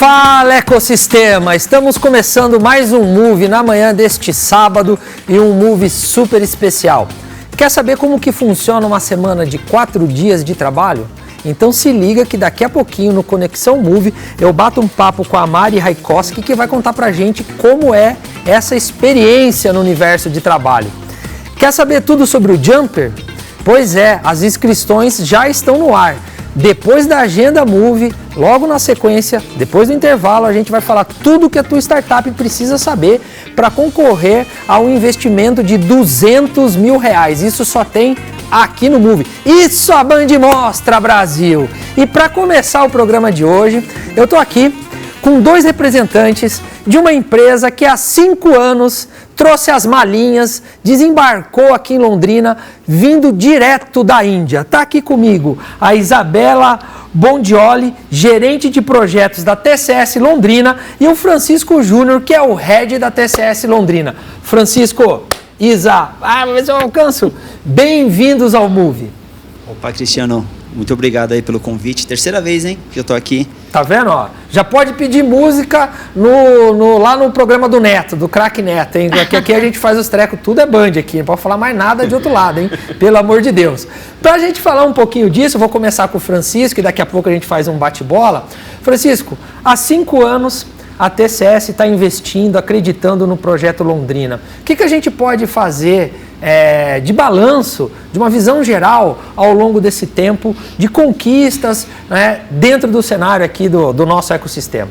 Fala, ecossistema! Estamos começando mais um Move na manhã deste sábado e um Move super especial. Quer saber como que funciona uma semana de 4 dias de trabalho? Então se liga que daqui a pouquinho no Conexão Move eu bato um papo com a Mari Raikoski, que vai contar pra gente como é essa experiência no universo de trabalho. Quer saber tudo sobre o Jumper? Pois é, as inscrições já estão no ar. Depois da agenda Move, logo na sequência, depois do intervalo, a gente vai falar tudo que a tua startup precisa saber para concorrer ao investimento de R$200 mil. Isso só tem aqui no Move. Isso a Band mostra, Brasil! E para começar o programa de hoje, eu estou aqui com 2 representantes de uma empresa que há 5 anos trouxe as malinhas, desembarcou aqui em Londrina, vindo direto da Índia. Está aqui comigo a Isabela Bondioli, gerente de projetos da TCS Londrina, e o Francisco Júnior, que é o head da TCS Londrina. Francisco, Isa, vou ver se eu alcanço. Bem-vindos ao Move. Opa, Cristiano, muito obrigado aí pelo convite. Terceira vez, hein, que eu tô aqui. Tá vendo, ó? Já pode pedir música lá no programa do Neto, do Craque Neto, hein? Aqui a gente faz os trecos, tudo é Band aqui, não pode falar mais nada de outro lado, hein? Pelo amor de Deus. Pra gente falar um pouquinho disso, eu vou começar com o Francisco e daqui a pouco a gente faz um bate-bola. Francisco, há 5 anos a TCS está investindo, acreditando no projeto Londrina. O que a gente pode fazer de balanço, de uma visão geral ao longo desse tempo, de conquistas, né, dentro do cenário aqui do nosso ecossistema?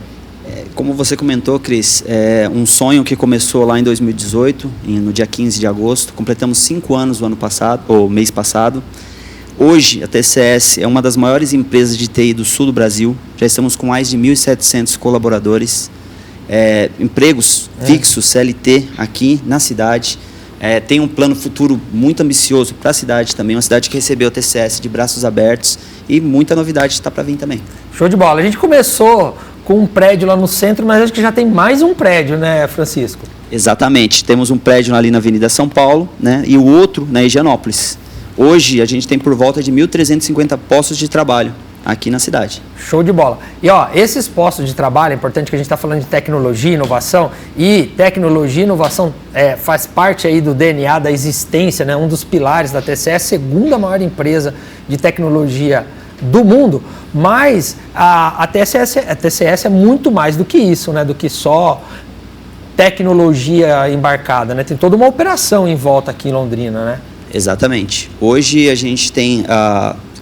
Como você comentou, Cris, é um sonho que começou lá em 2018, no dia 15 de agosto. Completamos 5 anos no ano passado, ou mês passado. Hoje, a TCS é uma das maiores empresas de TI do sul do Brasil. Já estamos com mais de 1.700 colaboradores, empregos fixos, CLT, aqui na cidade. Tem um plano futuro muito ambicioso para a cidade também, uma cidade que recebeu a TCS de braços abertos e muita novidade está para vir também. Show de bola. A gente começou com um prédio lá no centro, mas acho que já tem mais um prédio, né, Francisco? Exatamente. Temos um prédio ali na Avenida São Paulo, né, e o outro na Higienópolis. Hoje a gente tem por volta de 1.350 postos de trabalho aqui na cidade. Show de bola. E ó, esses postos de trabalho, é importante que a gente está falando de tecnologia e inovação, e tecnologia e inovação faz parte aí do DNA da existência, né? Um dos pilares da TCS, segunda maior empresa de tecnologia do mundo, mas a TCS é muito mais do que isso, né? Do que só tecnologia embarcada, né? Tem toda uma operação em volta aqui em Londrina, né? Exatamente. Hoje a gente tem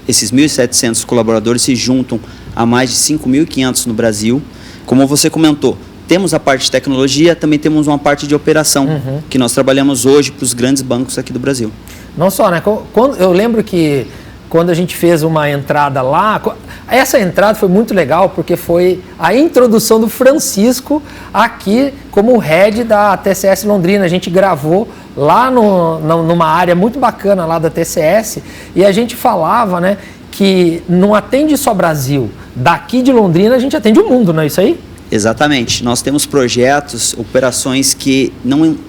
esses 1.700 colaboradores se juntam a mais de 5.500 no Brasil. Como você comentou, temos a parte de tecnologia, também temos uma parte de operação, que nós trabalhamos hoje para os grandes bancos aqui do Brasil. Não só, né? Eu lembro que quando a gente fez uma entrada lá, essa entrada foi muito legal porque foi a introdução do Francisco aqui como head da TCS Londrina. A gente gravou lá numa área muito bacana lá da TCS e a gente falava, né, que não atende só Brasil. Daqui de Londrina a gente atende o mundo, não é isso aí? Exatamente. Nós temos projetos, operações que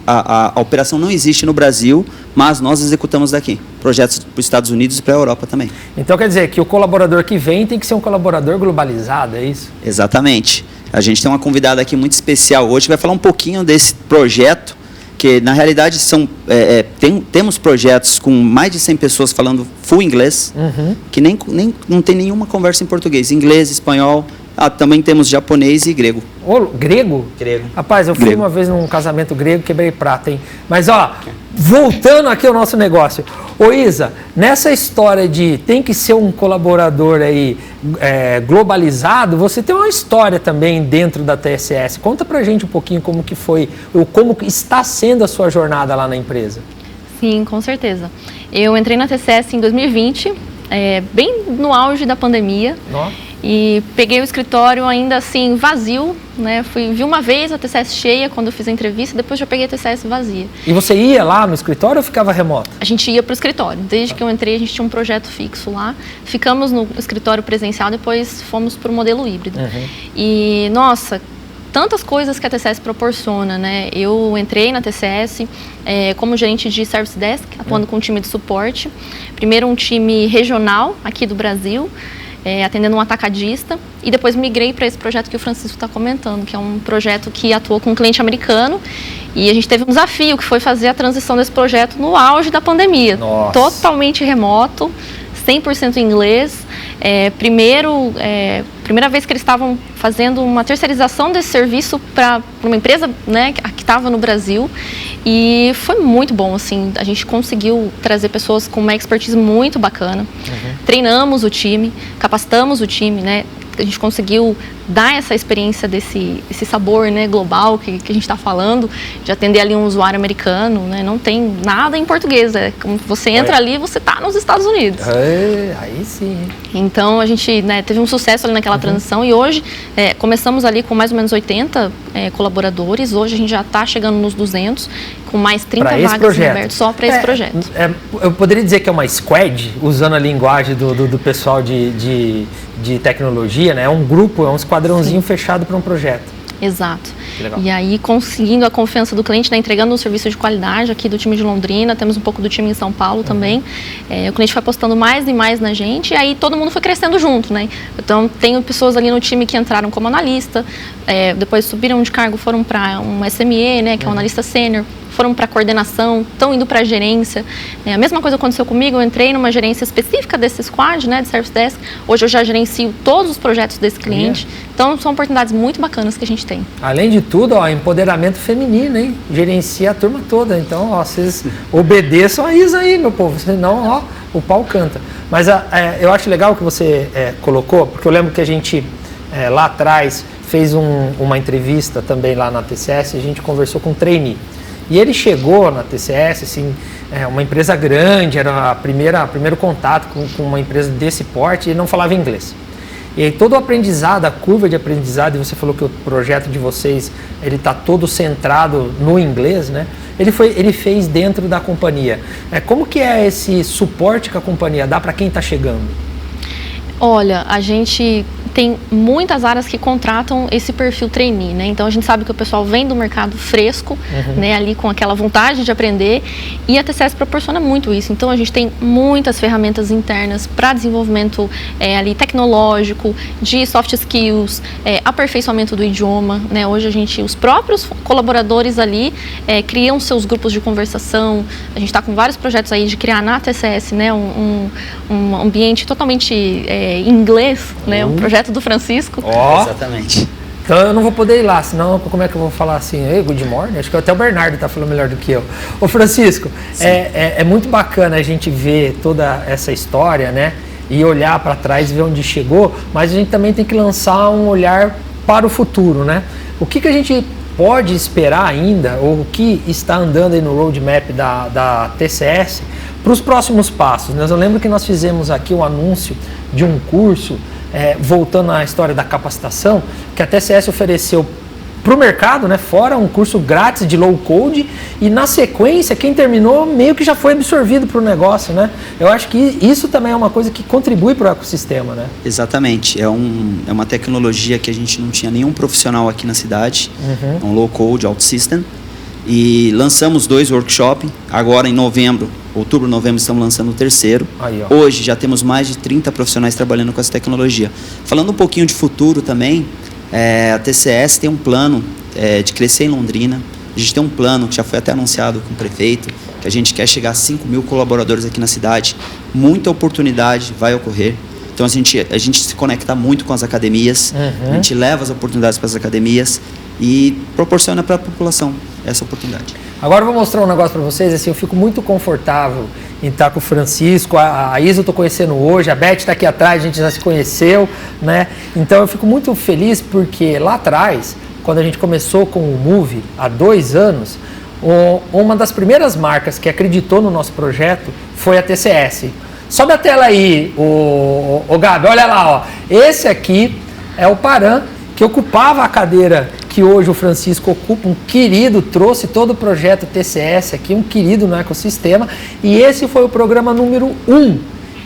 a operação não existe no Brasil, mas nós executamos daqui. Projetos para os Estados Unidos e para a Europa também. Então quer dizer que o colaborador que vem tem que ser um colaborador globalizado, é isso? Exatamente. A gente tem uma convidada aqui muito especial hoje que vai falar um pouquinho desse projeto, que na realidade temos projetos com mais de 100 pessoas falando full inglês, que não tem nenhuma conversa em português, inglês, espanhol. Também temos japonês e grego. Grego? Grego. Rapaz, eu fui uma vez num casamento grego, quebrei prata, hein? Mas, ó, voltando aqui ao nosso negócio. Ô, Isa, nessa história de tem que ser um colaborador aí globalizado, você tem uma história também dentro da TCS. Conta pra gente um pouquinho como que foi, ou como está sendo a sua jornada lá na empresa. Sim, com certeza. Eu entrei na TCS em 2020, bem no auge da pandemia. Nossa. E peguei o escritório ainda assim vazio, né? Vi uma vez a TCS cheia quando eu fiz a entrevista, depois já peguei a TCS vazia. E você ia lá no escritório ou ficava remoto? A gente ia para o escritório. Desde que eu entrei, a gente tinha um projeto fixo lá. Ficamos no escritório presencial, depois fomos para o modelo híbrido. E, nossa, tantas coisas que a TCS proporciona, né? Eu entrei na TCS como gerente de Service Desk, atuando com um time de suporte. Primeiro um time regional aqui do Brasil, atendendo um atacadista. e depois migrei para esse projeto que o Francisco está comentando, que é um projeto que atuou com um cliente americano, e a gente teve um desafio, que foi fazer a transição desse projeto no auge da pandemia. Nossa. Totalmente remoto, 100% em inglês. Primeira vez que eles estavam fazendo uma terceirização desse serviço para uma empresa, né, que estava no Brasil, e foi muito bom, assim, a gente conseguiu trazer pessoas com uma expertise muito bacana, treinamos o time, capacitamos o time, né, a gente conseguiu dar essa experiência desse sabor, né, global que a gente está falando, de atender ali um usuário americano, né, não tem nada em português, como você entra ali, você está nos Estados Unidos. Aí sim. Então a gente, né, teve um sucesso ali naquela transição, e hoje começamos ali com mais ou menos 80 colaboradores, hoje a gente já está chegando nos 200, com mais 30 vagas abertas só para esse projeto. Eu poderia dizer que é uma squad, usando a linguagem do pessoal de tecnologia, né? É um grupo, é um esquadrãozinho fechado para um projeto. Exato. E aí, conseguindo a confiança do cliente, né, entregando um serviço de qualidade aqui do time de Londrina, temos um pouco do time em São Paulo também. O cliente foi apostando mais e mais na gente, e aí todo mundo foi crescendo junto, né? Então, tenho pessoas ali no time que entraram como analista, depois subiram de cargo, foram para um SME, né, que é um analista sênior, foram para coordenação, estão indo para a gerência. A mesma coisa aconteceu comigo, eu entrei numa gerência específica desse squad, né, de Service Desk. Hoje eu já gerencio todos os projetos desse cliente. Então, são oportunidades muito bacanas que a gente tem. Além de tudo, empoderamento feminino, hein? Gerencia a turma toda. Então, vocês obedeçam a isso aí, meu povo. Senão, o pau canta. Mas eu acho legal o que você colocou, porque eu lembro que a gente, lá atrás, fez uma entrevista também lá na TCS, e a gente conversou com um trainee. E ele chegou na TCS, assim, uma empresa grande, era primeiro contato com uma empresa desse porte, e ele não falava inglês. E aí todo o aprendizado, a curva de aprendizado, e você falou que o projeto de vocês, ele está todo centrado no inglês, né? Ele fez dentro da companhia. Como que é esse suporte que a companhia dá para quem está chegando? Olha, a gente tem muitas áreas que contratam esse perfil trainee, né? Então a gente sabe que o pessoal vem do mercado fresco, né, ali com aquela vontade de aprender, e a TCS proporciona muito isso. Então a gente tem muitas ferramentas internas para desenvolvimento ali tecnológico, de soft skills, aperfeiçoamento do idioma, né? Hoje os próprios colaboradores ali criam seus grupos de conversação. A gente está com vários projetos aí de criar na TCS, né, um ambiente totalmente inglês, né? Um projeto do Francisco. Exatamente. Então eu não vou poder ir lá, senão como é que eu vou falar assim? Ei, good morning? Acho que até o Bernardo está falando melhor do que eu. Ô Francisco, é muito bacana a gente ver toda essa história, né? E olhar para trás e ver onde chegou, mas a gente também tem que lançar um olhar para o futuro, né? O que a gente pode esperar ainda, ou o que está andando aí no roadmap da TCS para os próximos passos? Eu lembro que nós fizemos aqui um anúncio de um curso, voltando à história da capacitação, que a TCS ofereceu para o mercado, né, fora um curso grátis de low code, e na sequência quem terminou meio que já foi absorvido para o negócio, né? Eu acho que isso também é uma coisa que contribui para o ecossistema, né? Exatamente, é uma tecnologia que a gente não tinha nenhum profissional aqui na cidade, um low code, OutSystem, e lançamos 2 workshops, agora em outubro, novembro, estamos lançando o 3º. Hoje já temos mais de 30 profissionais trabalhando com essa tecnologia. Falando um pouquinho de futuro também, a TCS tem um plano de crescer em Londrina. A gente tem um plano que já foi até anunciado com o prefeito, que a gente quer chegar a 5.000 colaboradores aqui na cidade. Muita oportunidade vai ocorrer. Então a gente se conecta muito com as academias, a gente leva as oportunidades para as academias e proporciona para a população essa oportunidade. Agora eu vou mostrar um negócio para vocês, assim, eu fico muito confortável em estar com o Francisco, a Isa eu estou conhecendo hoje, a Beth está aqui atrás, a gente já se conheceu, né? Então eu fico muito feliz porque lá atrás, quando a gente começou com o Move, há 2 anos, uma das primeiras marcas que acreditou no nosso projeto foi a TCS. Sobe a tela aí, o Gabi, olha lá, ó. Esse aqui é o Paran, que ocupava a cadeira que hoje o Francisco ocupa, um querido, trouxe todo o projeto TCS aqui, um querido no ecossistema, e esse foi o programa número 1.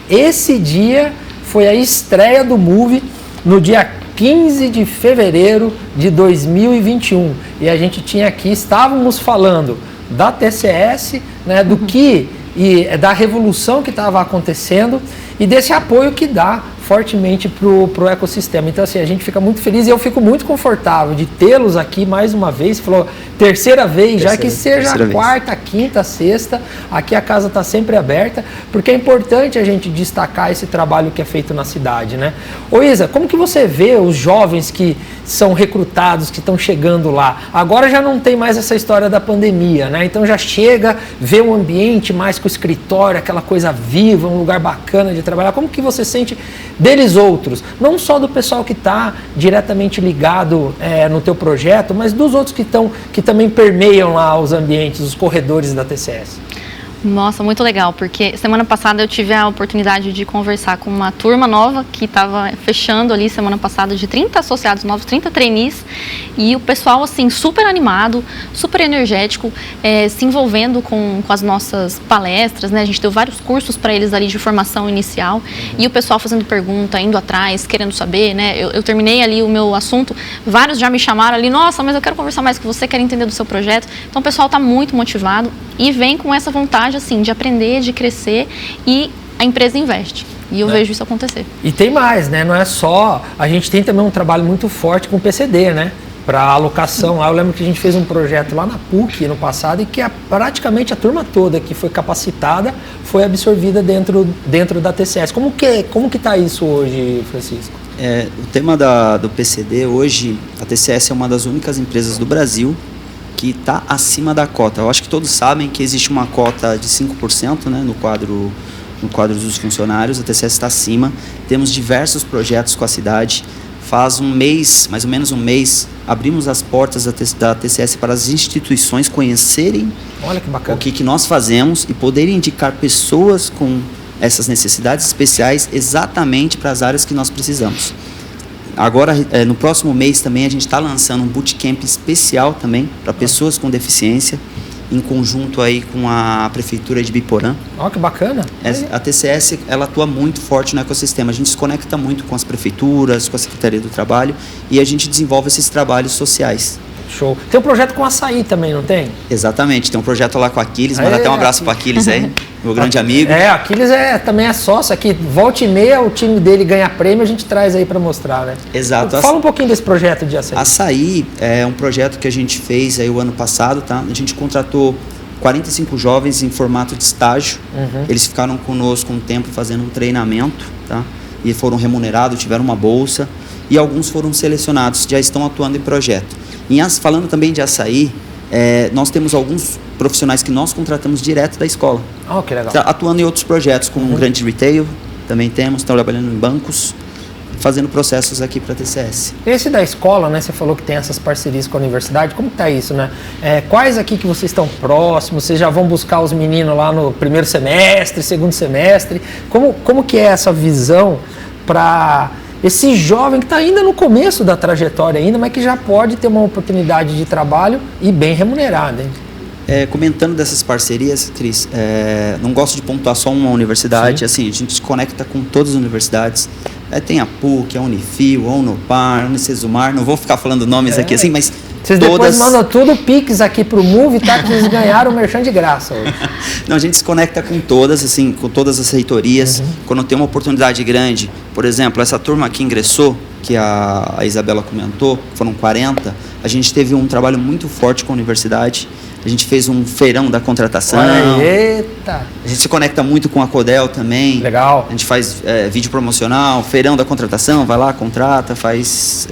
Esse dia foi a estreia do Move no dia 15 de fevereiro de 2021, e a gente tinha aqui, estávamos falando da TCS, né, do que e da revolução que estava acontecendo e desse apoio que dá fortemente pro ecossistema. Então, assim, a gente fica muito feliz e eu fico muito confortável de tê-los aqui mais uma vez. Você falou terceira vez, já que seja a quarta, quinta, sexta, aqui a casa está sempre aberta, porque é importante a gente destacar esse trabalho que é feito na cidade, né? Ô Isa, como que você vê os jovens que são recrutados, que estão chegando lá? Agora já não tem mais essa história da pandemia, né? Então já chega, vê um ambiente mais com o escritório, aquela coisa viva, um lugar bacana de trabalhar. Como que você sente deles outros? Não só do pessoal que está diretamente ligado no teu projeto, mas dos outros que também permeiam lá os ambientes, os corredores da TCS. Nossa, muito legal, porque semana passada eu tive a oportunidade de conversar com uma turma nova que estava fechando ali semana passada, de 30 associados novos, 30 trainees, e o pessoal assim super animado, super energético, se envolvendo com as nossas palestras, né? A gente deu vários cursos para eles ali de formação inicial, e o pessoal fazendo pergunta, indo atrás, querendo saber, né? Eu terminei ali o meu assunto, vários já me chamaram ali, nossa, mas eu quero conversar mais com você, quero entender do seu projeto. Então o pessoal está muito motivado e vem com essa vontade assim, de aprender, de crescer, e a empresa investe. E eu vejo isso acontecer. E tem mais, né? Não é só... A gente tem também um trabalho muito forte com o PCD, né? Para alocação. Lá eu lembro que a gente fez um projeto lá na PUC no passado e que praticamente a turma toda que foi capacitada foi absorvida dentro da TCS. Como que está isso hoje, Francisco? O tema do PCD hoje, a TCS é uma das únicas empresas do Brasil que está acima da cota. Eu acho que todos sabem que existe uma cota de 5%, né, no quadro dos funcionários. A TCS está acima. Temos diversos projetos com a cidade. Faz um mês, mais ou menos um mês, abrimos as portas da TCS para as instituições conhecerem o que nós fazemos e poderem indicar pessoas com essas necessidades especiais exatamente para as áreas que nós precisamos. Agora, no próximo mês também, a gente está lançando um bootcamp especial também para pessoas com deficiência, em conjunto aí com a Prefeitura de Biporã. Que bacana! A TCS, ela atua muito forte no ecossistema. A gente se conecta muito com as prefeituras, com a Secretaria do Trabalho, e a gente desenvolve esses trabalhos sociais. Show. Tem um projeto com açaí também, não tem? Exatamente, tem um projeto lá com o Aquiles, manda até um abraço para o Aquiles aí, meu grande amigo. Aquiles também é sócio aqui, volta e meia o time dele ganha prêmio, a gente traz aí para mostrar, né? Exato. Fala um pouquinho desse projeto de açaí. Açaí é um projeto que a gente fez aí o ano passado, tá? A gente contratou 45 jovens em formato de estágio, eles ficaram conosco um tempo fazendo um treinamento, tá? E foram remunerados, tiveram uma bolsa, e alguns foram selecionados, já estão atuando em projeto. Falando também de açaí, nós temos alguns profissionais que nós contratamos direto da escola. Que legal. Atuando em outros projetos, como um grande retail, também temos, trabalhando em bancos, fazendo processos aqui para a TCS. Esse da escola, né? Você falou que tem essas parcerias com a universidade, como que está isso, né? Quais aqui que vocês estão próximos? Vocês já vão buscar os meninos lá no primeiro semestre, segundo semestre? Como que é essa visão para esse jovem que está ainda no começo da trajetória ainda, mas que já pode ter uma oportunidade de trabalho e bem remunerada, hein? Comentando dessas parcerias, Cris, não gosto de pontuar só uma universidade. Assim, a gente se conecta com todas as universidades. Tem a PUC, a Unifil, a Unopar, a Unicesumar, não vou ficar falando nomes aqui assim, mas vocês depois mandam tudo Pix aqui pro Move, tá? Que vocês ganharam o merchan de graça hoje. Não, a gente se conecta com todas, assim, com todas as reitorias. Quando tem uma oportunidade grande, por exemplo, essa turma que ingressou, que a Isabela comentou, foram 40, a gente teve um trabalho muito forte com a universidade. A gente fez um feirão da contratação. Eita! A gente se conecta muito com a Codel também. Legal. A gente faz vídeo promocional, feirão da contratação, vai lá, contrata, faz,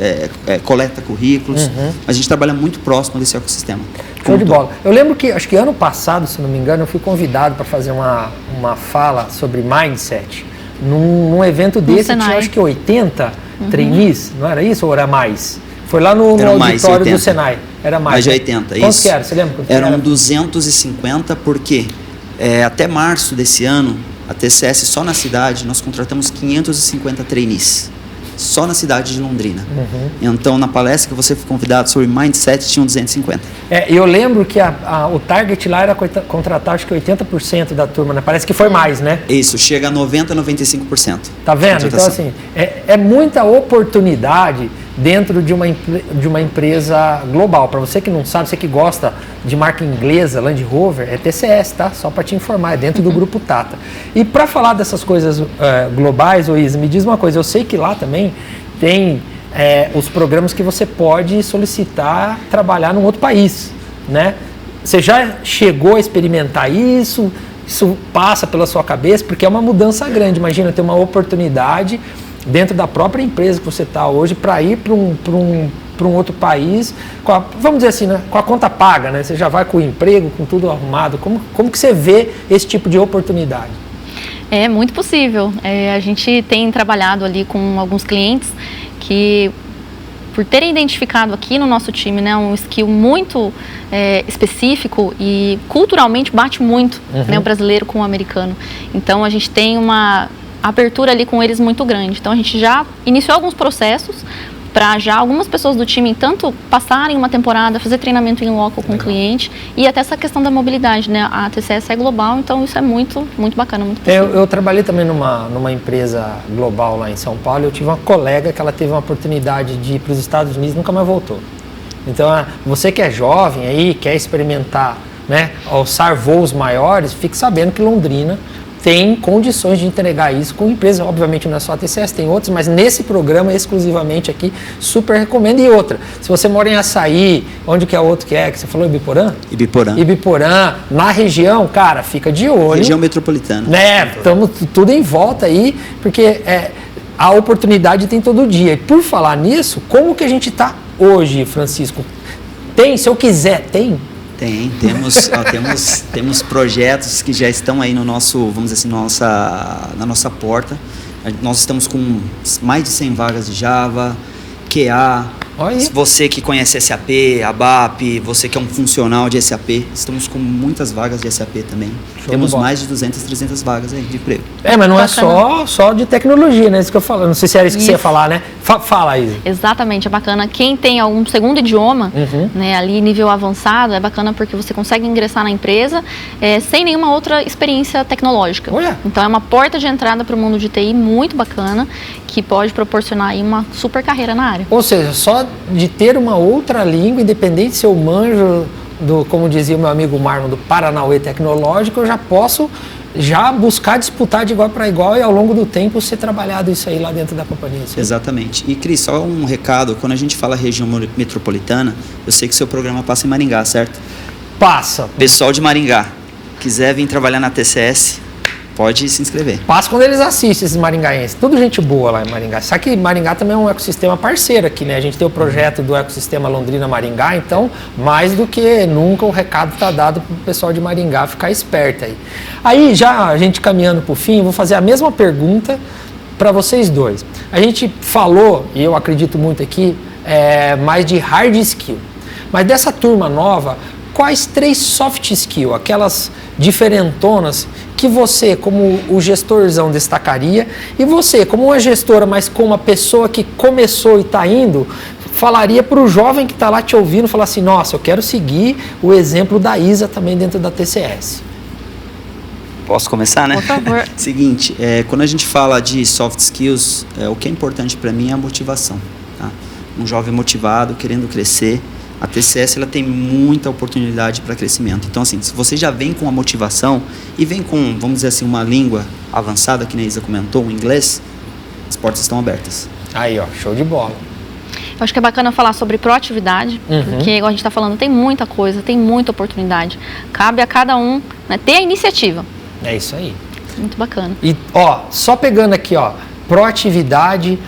coleta currículos. A gente trabalha muito próximo desse ecossistema. Show de bola. Eu lembro que, acho que ano passado, se não me engano, eu fui convidado para fazer uma fala sobre mindset. Num evento desse, tinha acho que 80 trainees, não era isso ou era mais? Foi lá no auditório do Senai. Era mais de 80, Quantos que era? Você lembra quantos eram? 250, porque até março desse ano, a TCS só na cidade, nós contratamos 550 trainees. Só na cidade de Londrina. Então, na palestra que você foi convidado sobre Mindset, tinham 250. Eu lembro que o target lá era contratar, acho que 80% da turma, né? Parece que foi mais, né? Isso, chega a 90%, 95%. Tá vendo? Então, assim, é muita oportunidade dentro de uma empresa global. Para você que não sabe, você que gosta de marca inglesa, Land Rover, é TCS, tá? Só para te informar, é dentro do grupo Tata. E para falar dessas coisas globais, Isa, me diz uma coisa, eu sei que lá também tem os programas que você pode solicitar trabalhar num outro país, né? Você já chegou a experimentar isso? Isso passa pela sua cabeça? Porque é uma mudança grande. Imagina ter uma oportunidade dentro da própria empresa que você está hoje para ir para um outro país, vamos dizer assim, né, com a conta paga, né? Você já vai com o emprego, com tudo arrumado. Como que você vê esse tipo de oportunidade? É muito possível. A gente tem trabalhado ali com alguns clientes que, por terem identificado aqui no nosso time, né, um skill muito específico e culturalmente bate muito, né, o brasileiro com o americano. Então a gente tem uma abertura ali com eles muito grande. Então a gente já iniciou alguns processos para já algumas pessoas do time tanto passarem uma temporada, fazer treinamento em loco com o cliente e até essa questão da mobilidade, né? A TCS é global, então isso é muito, muito bacana, muito possível. Eu trabalhei também numa empresa global lá em São Paulo. Eu tive uma colega que ela teve uma oportunidade de ir para os Estados Unidos e nunca mais voltou. Então, você que é jovem aí, quer experimentar, né, alçar voos maiores, fique sabendo que Londrina tem condições de entregar isso com empresa. Obviamente não é só a TCS, tem outros, mas nesse programa exclusivamente aqui, super recomendo. E outra, se você mora em Açaí, onde que é outro que você falou, Ibiporã? Ibiporã, na região, cara, fica de olho. Região metropolitana. Né, estamos tudo em volta aí, porque a oportunidade tem todo dia. E por falar nisso, como que a gente está hoje, Francisco? Tem, se eu quiser, tem? Temos projetos que já estão aí no nosso, vamos dizer assim, na nossa porta. Nós estamos com mais de 100 vagas de Java, QA. Você que conhece SAP, ABAP, você que é um funcional de SAP, estamos com muitas vagas de SAP também. Temos mais de 200, 300 vagas aí de emprego. Mas não é só de tecnologia, né? Isso que eu falo. Não sei se era isso que você ia falar, né? Fala, Isa. Exatamente, é bacana. Quem tem algum segundo idioma, né, ali nível avançado, é bacana porque você consegue ingressar na empresa sem nenhuma outra experiência tecnológica. Então é uma porta de entrada para o mundo de TI muito bacana, que pode proporcionar aí uma super carreira na área. Ou seja, só de ter uma outra língua, independente se eu manjo como dizia o meu amigo Marlon, do Paranauê Tecnológico, eu já posso buscar disputar de igual para igual e ao longo do tempo ser trabalhado isso aí lá dentro da companhia. Exatamente. E Cris, só um recado, quando a gente fala região metropolitana, eu sei que seu programa passa em Maringá, certo? Passa. Pessoal de Maringá, quiser vir trabalhar na TCS, pode se inscrever. Passa quando eles assistem, esses maringaenses. Tudo gente boa lá em Maringá. Só que Maringá também é um ecossistema parceiro aqui, né? A gente tem o projeto do ecossistema Londrina-Maringá, então, mais do que nunca, o recado está dado para o pessoal de Maringá ficar esperto aí. Aí, já a gente caminhando para o fim, vou fazer a mesma pergunta para vocês dois. A gente falou, e eu acredito muito aqui, mais de hard skill. Mas dessa turma nova, quais 3 soft skill, aquelas diferentonas, que você, como o gestorzão, destacaria, e você, como uma gestora, mas como uma pessoa que começou e está indo, falaria para o jovem que está lá te ouvindo, falar assim, nossa, eu quero seguir o exemplo da Isa também dentro da TCS. Posso começar, né? Por favor. Seguinte, quando a gente fala de soft skills, o que é importante para mim é a motivação. Tá? Um jovem motivado, querendo crescer. A TCS ela tem muita oportunidade para crescimento. Então, assim, se você já vem com a motivação e vem com, vamos dizer assim, uma língua avançada, que a Isa comentou, o inglês, as portas estão abertas. Aí, ó, show de bola. Eu acho que é bacana falar sobre proatividade, porque, igual a gente está falando, tem muita coisa, tem muita oportunidade. Cabe a cada um, né, ter a iniciativa. É isso aí. Muito bacana. E, só pegando aqui, proatividade,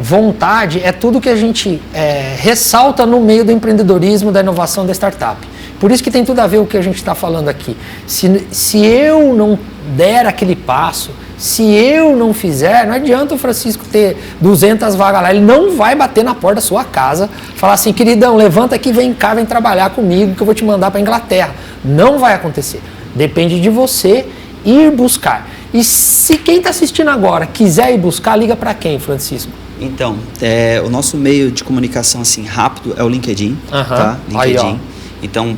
vontade, é tudo que a gente ressalta no meio do empreendedorismo, da inovação, da startup. Por isso que tem tudo a ver com o que a gente está falando aqui. Se eu não der aquele passo, se eu não fizer, não adianta o Francisco ter 200 vagas lá, ele não vai bater na porta da sua casa, falar assim, queridão, levanta aqui, vem cá, vem trabalhar comigo que eu vou te mandar para a Inglaterra. Não vai acontecer. Depende de você ir buscar. E se quem está assistindo agora quiser ir buscar, liga para quem, Francisco? Então, o nosso meio de comunicação assim rápido é o LinkedIn, tá? LinkedIn. Aí, então,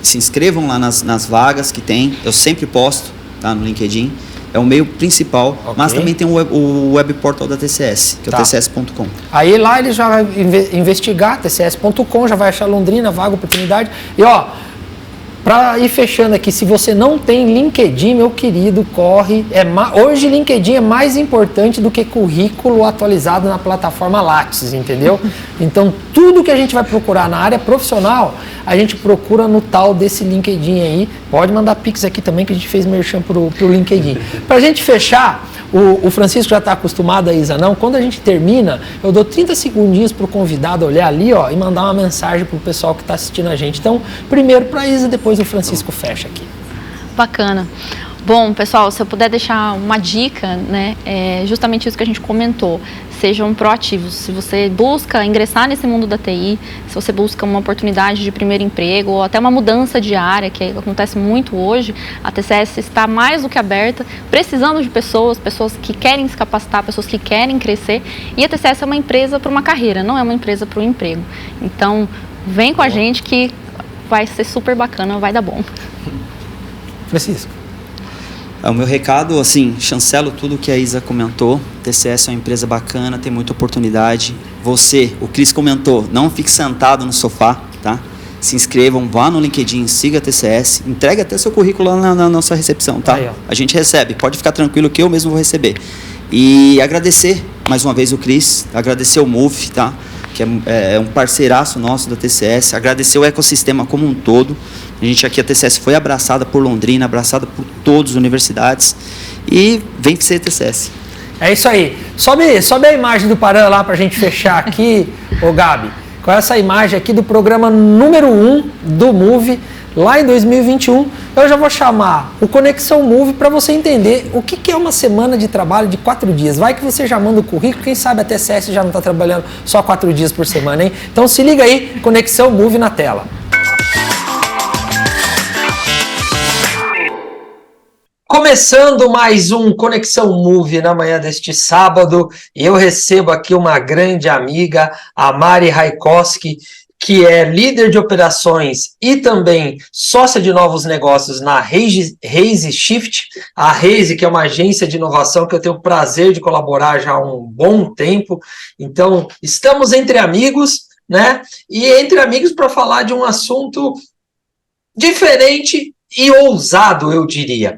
se inscrevam lá nas vagas que tem. Eu sempre posto, tá, no LinkedIn. é o meio principal, Ok. mas também tem o web portal da TCS, que é o Tá. tcs.com. Aí lá ele já vai investigar, tcs.com, já vai achar Londrina, vaga, oportunidade. E ó, para ir fechando aqui, se você não tem LinkedIn, meu querido, corre. Hoje LinkedIn é mais importante do que currículo atualizado na plataforma Lattes, entendeu? Então tudo que a gente vai procurar na área profissional, a gente procura no tal desse LinkedIn aí. Pode mandar pix aqui também, que a gente fez merchan pro LinkedIn. Para a gente fechar, o Francisco já está acostumado, a Isa não. Quando a gente termina, eu dou 30 segundinhos para o convidado olhar ali, ó, e mandar uma mensagem para o pessoal que está assistindo a gente. Então, primeiro para a Isa, depois o Francisco fecha aqui. Bacana. Bom, pessoal, se eu puder deixar uma dica, né, é justamente isso que a gente comentou. Sejam proativos. Se você busca ingressar nesse mundo da TI, se você busca uma oportunidade de primeiro emprego ou até uma mudança de área, que acontece muito hoje, a TCS está mais do que aberta, precisando de pessoas que querem se capacitar, pessoas que querem crescer. E a TCS é uma empresa para uma carreira, não é uma empresa para o emprego. Então, vem com a gente que vai ser super bacana, vai dar bom. Francisco. O meu recado, assim, chancelo tudo que a Isa comentou. TCS é uma empresa bacana, tem muita oportunidade. Você, o Cris comentou, não fique sentado no sofá, tá? Se inscrevam, vá no LinkedIn, siga a TCS, entregue até seu currículo lá na nossa recepção, tá? Aí, ó. A gente recebe, pode ficar tranquilo que eu mesmo vou receber. E agradecer mais uma vez o Cris, agradecer o Move, tá? Que é um parceiraço nosso da TCS, agradecer o ecossistema como um todo. A gente aqui, a TCS foi abraçada por Londrina, abraçada por todas as universidades e vem ser TCS. É isso aí. Sobe a imagem do Paran lá para a gente fechar aqui, ô Gabi. Com essa imagem aqui do programa número 1 do Move, lá em 2021. Eu já vou chamar o Conexão Move para você entender o que é uma semana de trabalho de 4 dias. Vai que você já manda o currículo, quem sabe a TCS já não está trabalhando só 4 dias por semana, hein? Então se liga aí, Conexão Move na tela. Começando mais um Conexão Move na manhã deste sábado, e eu recebo aqui uma grande amiga, a Mari Raikoski, que é líder de operações e também sócia de novos negócios na Raise Shift. A Raise, que é uma agência de inovação que eu tenho o prazer de colaborar já há um bom tempo. Então, estamos entre amigos, né? E entre amigos para falar de um assunto diferente e ousado, eu diria.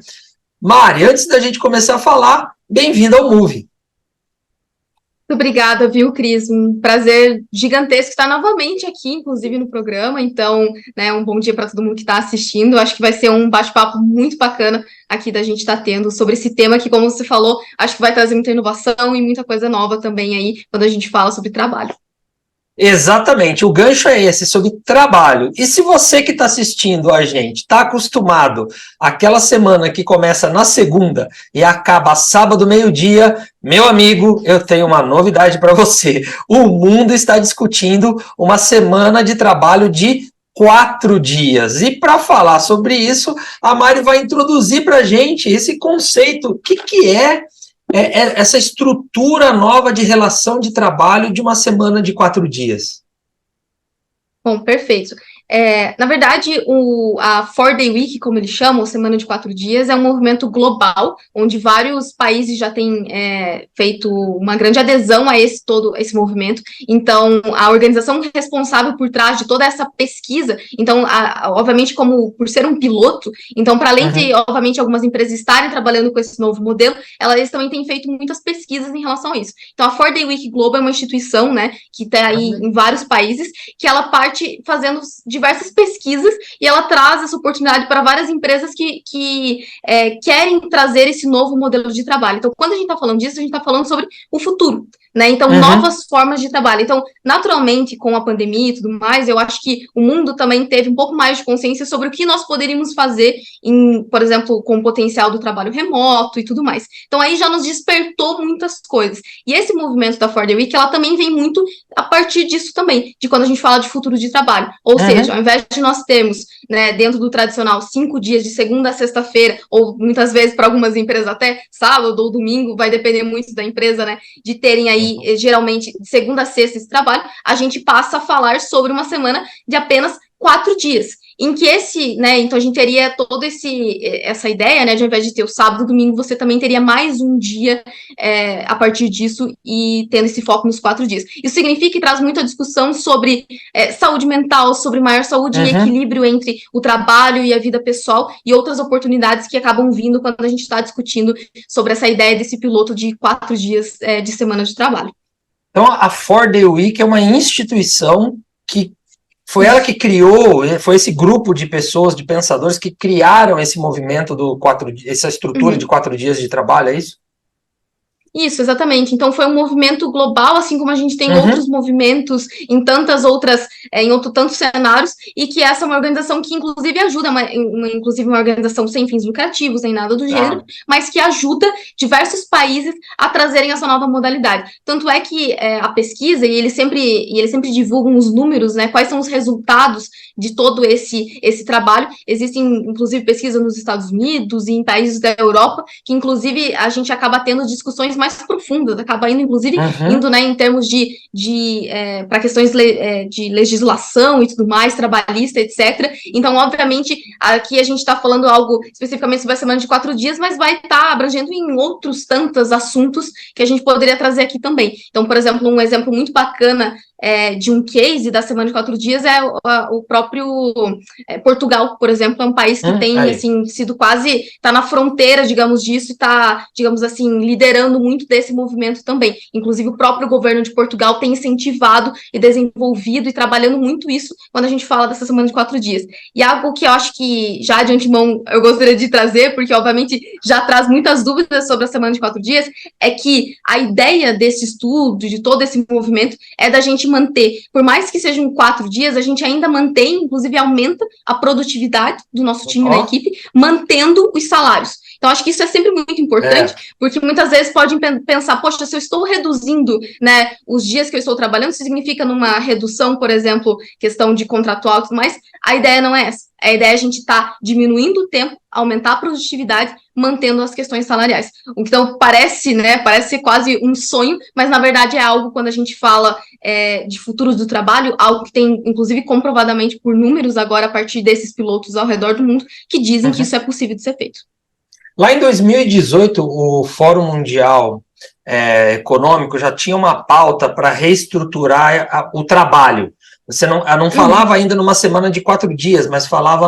Mari, antes da gente começar a falar, bem-vinda ao Move. Muito obrigada, viu, Cris? Um prazer gigantesco estar novamente aqui, inclusive no programa. Então, né, um bom dia para todo mundo que está assistindo. Acho que vai ser um bate-papo muito bacana aqui da gente estar tendo sobre esse tema que, como você falou, acho que vai trazer muita inovação e muita coisa nova também aí quando a gente fala sobre trabalho. Exatamente, o gancho é esse, sobre trabalho. E se você que está assistindo a gente está acostumado àquela semana que começa na segunda e acaba sábado, meio-dia, meu amigo, eu tenho uma novidade para você. O mundo está discutindo uma semana de trabalho de 4 dias. E para falar sobre isso, a Mari vai introduzir para a gente esse conceito. O que é essa estrutura nova de relação de trabalho de uma semana de 4 dias? Bom, perfeito. Na verdade, a 4-Day Week, como eles chamam, Semana de 4 Dias, é um movimento global, onde vários países já têm feito uma grande adesão a todo esse movimento. Então, a organização responsável por trás de toda essa pesquisa, então, obviamente, como por ser um piloto, então, para além de, obviamente, algumas empresas estarem trabalhando com esse novo modelo, eles também têm feito muitas pesquisas em relação a isso. Então, a 4-Day Week Global é uma instituição, né, que está aí em vários países, que ela parte fazendo diversas pesquisas e ela traz essa oportunidade para várias empresas que querem trazer esse novo modelo de trabalho. Então, quando a gente está falando disso, a gente está falando sobre o futuro, né? Então, novas formas de trabalho. Então, naturalmente, com a pandemia e tudo mais, eu acho que o mundo também teve um pouco mais de consciência sobre o que nós poderíamos fazer, por exemplo, com o potencial do trabalho remoto e tudo mais. Então, aí já nos despertou muitas coisas. E esse movimento da 4-Day Week, ela também vem muito a partir disso também, de quando a gente fala de futuro de trabalho. Ou seja, ao invés de nós termos, né, dentro do tradicional 5 dias de segunda a sexta-feira, ou muitas vezes para algumas empresas até sábado ou domingo, vai depender muito da empresa, né, de terem aí, geralmente, de segunda a sexta esse trabalho, a gente passa a falar sobre uma semana de apenas 4 dias, em que então a gente teria toda essa ideia, né, de ao invés de ter o sábado e domingo, você também teria mais um dia a partir disso e tendo esse foco nos 4 dias. Isso significa que traz muita discussão sobre saúde mental, sobre maior saúde e equilíbrio entre o trabalho e a vida pessoal e outras oportunidades que acabam vindo quando a gente está discutindo sobre essa ideia desse piloto de 4 dias de semana de trabalho. Então, a 4-Day Week é uma instituição que foi ela que criou, foi esse grupo de pessoas, de pensadores que criaram esse movimento essa estrutura de 4 dias de trabalho, é isso? Isso, exatamente. Então foi um movimento global, assim como a gente tem outros movimentos em tantas outras, tantos cenários, e que essa é uma organização que inclusive ajuda, inclusive uma organização sem fins lucrativos, nem nada do gênero, mas que ajuda diversos países a trazerem essa nova modalidade. Tanto é que a pesquisa, e eles sempre divulgam os números, né, quais são os resultados de todo esse trabalho. Existem, inclusive, pesquisas nos Estados Unidos e em países da Europa, que, inclusive, a gente acaba tendo discussões mais profundas, acaba indo, inclusive, né, em termos para questões de legislação e tudo mais, trabalhista, etc. Então, obviamente, aqui a gente está falando algo especificamente sobre a semana de 4 dias, mas vai estar abrangendo em outros tantos assuntos que a gente poderia trazer aqui também. Então, por exemplo, um exemplo muito bacana de um case da semana de 4 dias é o próprio Portugal, por exemplo, é um país que tem, assim, sido quase, está na fronteira, digamos, disso, e está, digamos assim, liderando muito desse movimento também. Inclusive, o próprio governo de Portugal tem incentivado e desenvolvido e trabalhando muito isso quando a gente fala dessa semana de 4 dias. E algo que eu acho que, já de antemão, eu gostaria de trazer, porque, obviamente, já traz muitas dúvidas sobre a semana de 4 dias, é que a ideia desse estudo, de todo esse movimento, é da gente manter, por mais que sejam 4 dias, a gente ainda mantém, inclusive aumenta a produtividade do nosso time na equipe, mantendo os salários. Então, acho que isso é sempre muito importante, porque muitas vezes podem pensar, poxa, se eu estou reduzindo, né, os dias que eu estou trabalhando, isso significa numa redução, por exemplo, questão de contratual e tudo mais. A ideia não é essa. A ideia é a gente estar diminuindo o tempo, aumentar a produtividade, mantendo as questões salariais. Então, parece ser quase um sonho, mas, na verdade, é algo, quando a gente fala de futuros do trabalho, algo que tem, inclusive, comprovadamente por números agora, a partir desses pilotos ao redor do mundo, que dizem que isso é possível de ser feito. Lá em 2018, o Fórum Mundial Econômico já tinha uma pauta para reestruturar o trabalho. Você não falava ainda numa semana de 4 dias, mas falava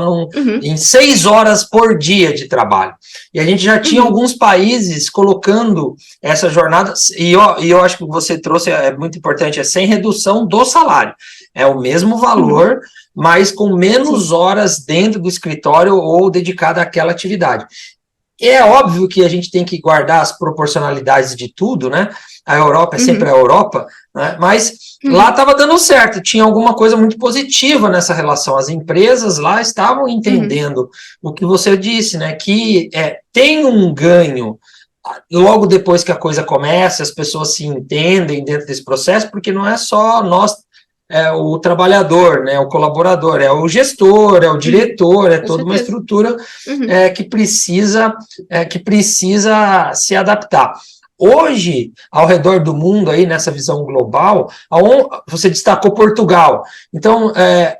em 6 horas por dia de trabalho. E a gente já tinha alguns países colocando essa jornada, e eu acho que você trouxe, é muito importante, sem redução do salário. É o mesmo valor, mas com menos horas dentro do escritório ou dedicado àquela atividade. É óbvio que a gente tem que guardar as proporcionalidades de tudo, né? A Europa é sempre a Europa, né? Mas lá estava dando certo, tinha alguma coisa muito positiva nessa relação. As empresas lá estavam entendendo o que você disse, né? Que tem um ganho logo depois que a coisa começa, as pessoas se entendem dentro desse processo, porque não é só nós, o trabalhador, né, o colaborador, é o gestor, é o diretor, é toda uma estrutura que precisa se adaptar. Hoje, ao redor do mundo, aí, nessa visão global, você destacou Portugal. Então, é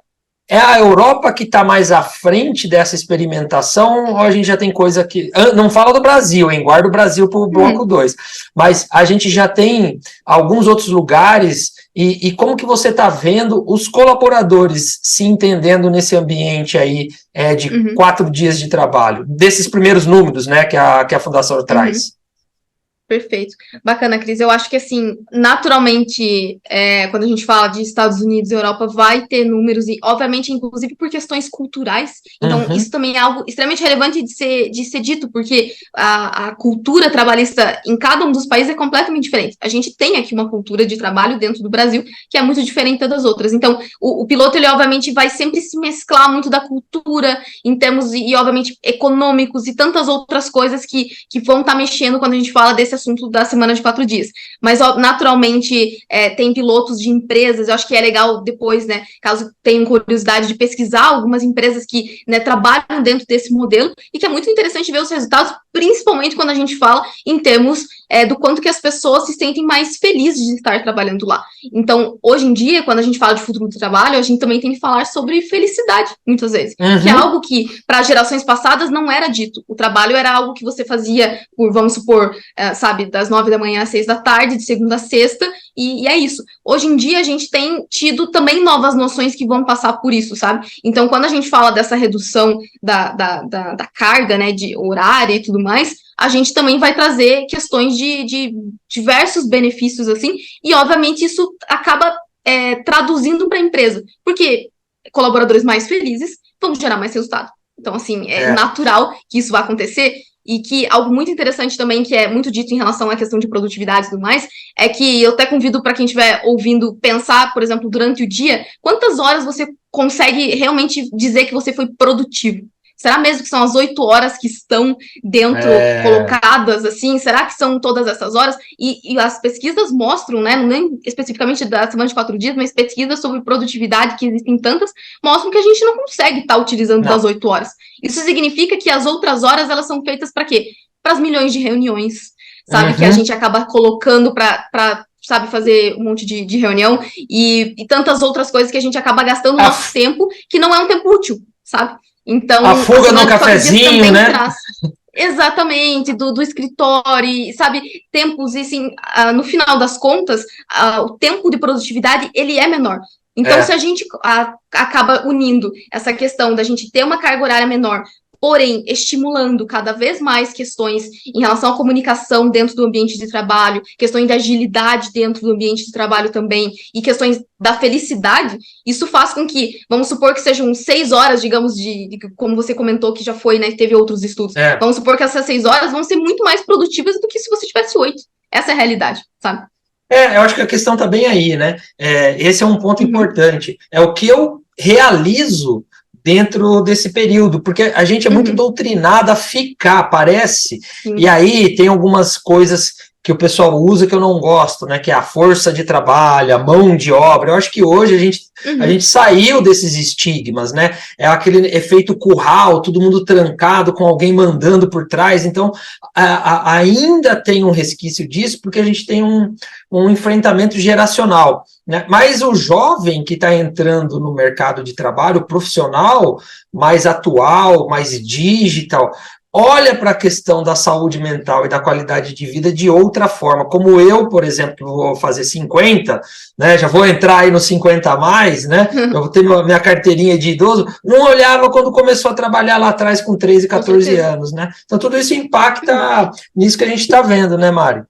a Europa que está mais à frente dessa experimentação, ou a gente já tem coisa que... Não fala do Brasil, hein? Guarda o Brasil para o bloco 2. Mas a gente já tem alguns outros lugares, e como que você está vendo os colaboradores se entendendo nesse ambiente aí de 4 dias de trabalho? Desses primeiros números, né, que a Fundação traz. Perfeito. Bacana, Cris. Eu acho que, assim, naturalmente, quando a gente fala de Estados Unidos e Europa, vai ter números, e, obviamente, inclusive por questões culturais. Então, isso também é algo extremamente relevante de ser dito, porque a cultura trabalhista em cada um dos países é completamente diferente. A gente tem aqui uma cultura de trabalho dentro do Brasil que é muito diferente das outras. Então, o piloto, ele, obviamente, vai sempre se mesclar muito da cultura, em termos, e obviamente, econômicos, e tantas outras coisas que vão estar mexendo quando a gente fala desse assunto da semana de 4 dias. Mas, ó, naturalmente, tem pilotos de empresas, eu acho que é legal depois, né, caso tenham curiosidade de pesquisar algumas empresas que, né, trabalham dentro desse modelo, e que é muito interessante ver os resultados, principalmente quando a gente fala em termos do quanto que as pessoas se sentem mais felizes de estar trabalhando lá. Então, hoje em dia, quando a gente fala de futuro do trabalho, a gente também tem que falar sobre felicidade, muitas vezes. Que é algo que, para gerações passadas, não era dito. O trabalho era algo que você fazia por, vamos supor, sabe, das 9 da manhã às 6 da tarde, de segunda a sexta, e é isso. Hoje em dia, a gente tem tido também novas noções que vão passar por isso, sabe? Então, quando a gente fala dessa redução da carga, né, de horário e tudo mais, a gente também vai trazer questões de diversos benefícios, assim, e, obviamente, isso acaba traduzindo para a empresa, porque colaboradores mais felizes vão gerar mais resultado. Então, assim, é natural que isso vá acontecer, e que algo muito interessante também, que é muito dito em relação à questão de produtividade e tudo mais, é que eu até convido para quem estiver ouvindo pensar, por exemplo, durante o dia, quantas horas você consegue realmente dizer que você foi produtivo? Será mesmo que são as 8 horas que estão dentro, colocadas, assim? Será que são todas essas horas? E as pesquisas mostram, né, nem especificamente da semana de 4 dias, mas pesquisas sobre produtividade, que existem tantas, mostram que a gente não consegue estar utilizando das 8 horas. Isso significa que as outras horas, elas são feitas para quê? Para as milhões de reuniões, sabe? Que a gente acaba colocando para sabe, fazer um monte de reunião e tantas outras coisas que a gente acaba gastando nosso tempo, que não é um tempo útil, sabe? Então, a fuga no cafezinho, né? Exatamente, do escritório, sabe, tempos, e assim, no final das contas, o tempo de produtividade, ele é menor. Então, se a gente acaba unindo essa questão da gente ter uma carga horária menor, porém, estimulando cada vez mais questões em relação à comunicação dentro do ambiente de trabalho, questões de agilidade dentro do ambiente de trabalho também, e questões da felicidade, isso faz com que, vamos supor que sejam 6 horas, digamos, como você comentou que já foi, né, teve outros estudos, vamos supor que essas 6 horas vão ser muito mais produtivas do que se você tivesse 8. Essa é a realidade, sabe? Eu acho que a questão tá bem aí, né? Esse é um ponto importante. É o que eu realizo dentro desse período, porque a gente é muito doutrinado a ficar, parece, e aí tem algumas coisas que o pessoal usa que eu não gosto, né, que é a força de trabalho, a mão de obra. Eu acho que hoje a gente saiu desses estigmas, né, é aquele efeito curral, todo mundo trancado com alguém mandando por trás, então ainda tem um resquício disso, porque a gente tem um enfrentamento geracional, né? Mas o jovem que está entrando no mercado de trabalho, profissional, mais atual, mais digital, olha para a questão da saúde mental e da qualidade de vida de outra forma. Como eu, por exemplo, vou fazer 50, né, já vou entrar aí nos 50 a mais, né, eu vou ter minha carteirinha de idoso, não olhava quando começou a trabalhar lá atrás com 13, 14 anos, né? Então tudo isso impacta nisso que a gente está vendo, né, Mari?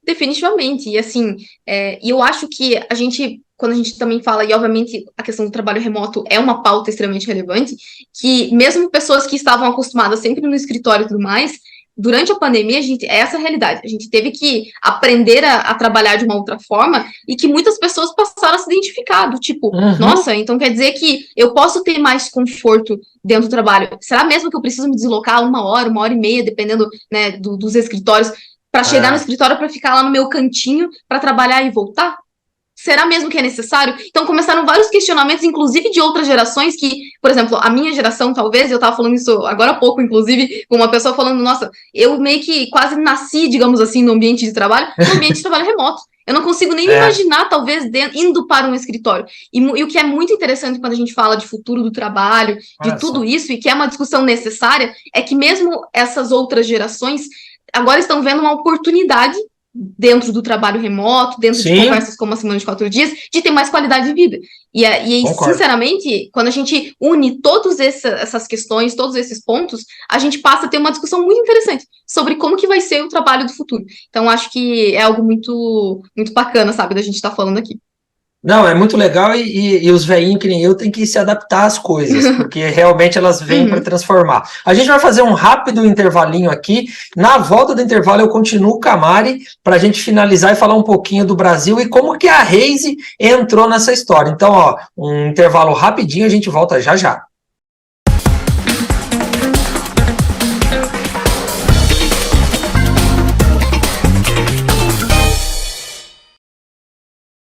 Definitivamente, e assim, e eu acho que a gente, quando a gente também fala, e obviamente a questão do trabalho remoto é uma pauta extremamente relevante, que mesmo pessoas que estavam acostumadas sempre no escritório e tudo mais, durante a pandemia, essa é a realidade, a gente teve que aprender a trabalhar de uma outra forma, e que muitas pessoas passaram a se identificar, do tipo, nossa, então quer dizer que eu posso ter mais conforto dentro do trabalho, será mesmo que eu preciso me deslocar 1 hora e meia, dependendo, né, dos escritórios, para chegar no escritório, para ficar lá no meu cantinho, para trabalhar e voltar? Será mesmo que é necessário? Então começaram vários questionamentos, inclusive de outras gerações, que, por exemplo, a minha geração, talvez, eu estava falando isso agora há pouco, inclusive, com uma pessoa falando, nossa, eu meio que quase nasci, digamos assim, no ambiente de trabalho remoto. Eu não consigo nem me imaginar, talvez, indo para um escritório. E o que é muito interessante quando a gente fala de futuro do trabalho, de tudo isso, e que é uma discussão necessária, é que mesmo essas outras gerações agora estão vendo uma oportunidade dentro do trabalho remoto, dentro de conversas como a semana de 4 dias, de ter mais qualidade de vida. E sinceramente, quando a gente une todas essas questões, todos esses pontos, a gente passa a ter uma discussão muito interessante sobre como que vai ser o trabalho do futuro. Então, acho que é algo muito, muito bacana, sabe, da gente estar falando aqui. Não, é muito legal e os velhinhos que nem eu tem que se adaptar às coisas, porque realmente elas vêm para transformar. A gente vai fazer um rápido intervalinho aqui. Na volta do intervalo eu continuo com a Mari para a gente finalizar e falar um pouquinho do Brasil e como que a Raise entrou nessa história. Então, ó, um intervalo rapidinho, a gente volta já já.